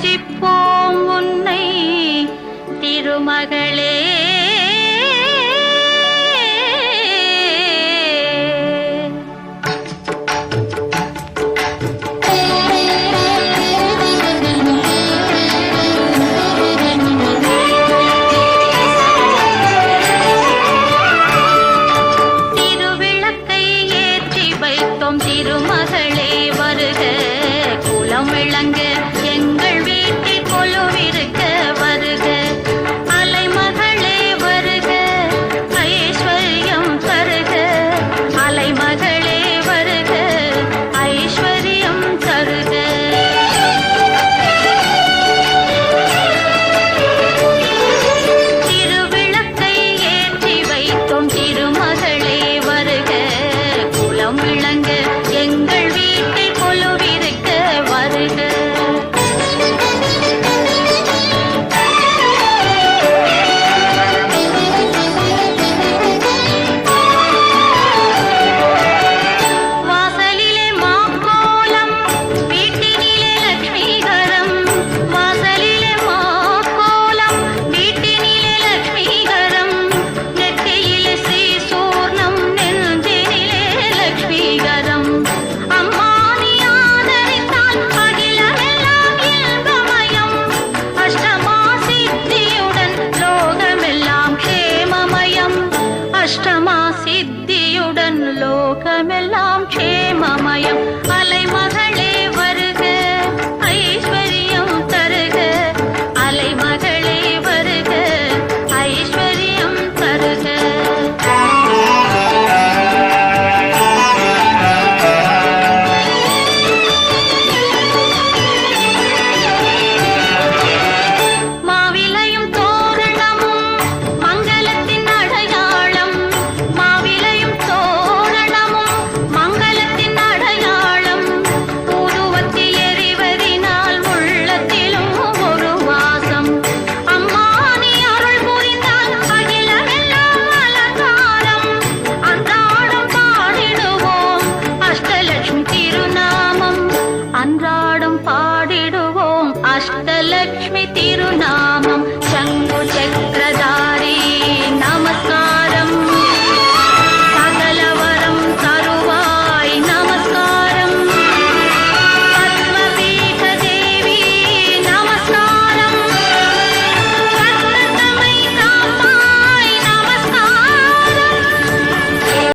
பூஜிப்போம் உன்னை திருமகளே. திருவிளக்கை ஏற்றி வைத்தோம் திருமகளே வருக, குலம் விளங்க எங்கள் வீட்டில் கொலுவிருக்க வருக. அலைமகளே வருக, ஐஸ்வர்யம் தருக. அலைமகளே வருக, ஐஸ்வர்யம் தருக. திருவிளக்கை ஏற்றி வைத்தோம் திருமகளே வருக, குலம் விளங்க எங்கள் வீட்டில் கொலுவிருக்க வருக. வாசலிலே மாக்கோலம், வீட்டினிலே லட்சுமிகரம். வாசலிலே மாக்கோலம், வீட்டினிலே லட்சுமிகரம். நெற்றியிலே ஸ்ரீசூர்ணம், நெஞ்சினிலே லட்சுமிகரம். அம்மா நீ ஆதரித்தால் அகிலமெல்லாம் இன்பமயம். அஷ்டமா சித்தியுடன் லோகமெல்லாம் க்ஷேமமயம். அஷ்டமா சித்தியுடன் லோகமெல்லாம் க்ஷேமமயம். அலைமகளே வருக, ஐஸ்வர்யம் தருக. அலைமகளே வருக, ஐஸ்வர்யம் தருக. மாவிலையும் தோரணமும் மங்களத்தின் அடையாளம். மாவிலையும் தோரணமும் மங்களத்தின் அடையாளம். ஊதுவத்தி எரிவதினால் உள்ளத்திலும் ஒரு வாசம். அம்மா நீ அருள் புரிந்தால் அகிலமெல்லாம் அலங்காரம். அன்றாடம் பாடிடுவோம் அஷ்டலட்சுமி திருநாமம். அன்றாடம் பாடிடுவோம் அஷ்டலட்சுமி திருநாமம்.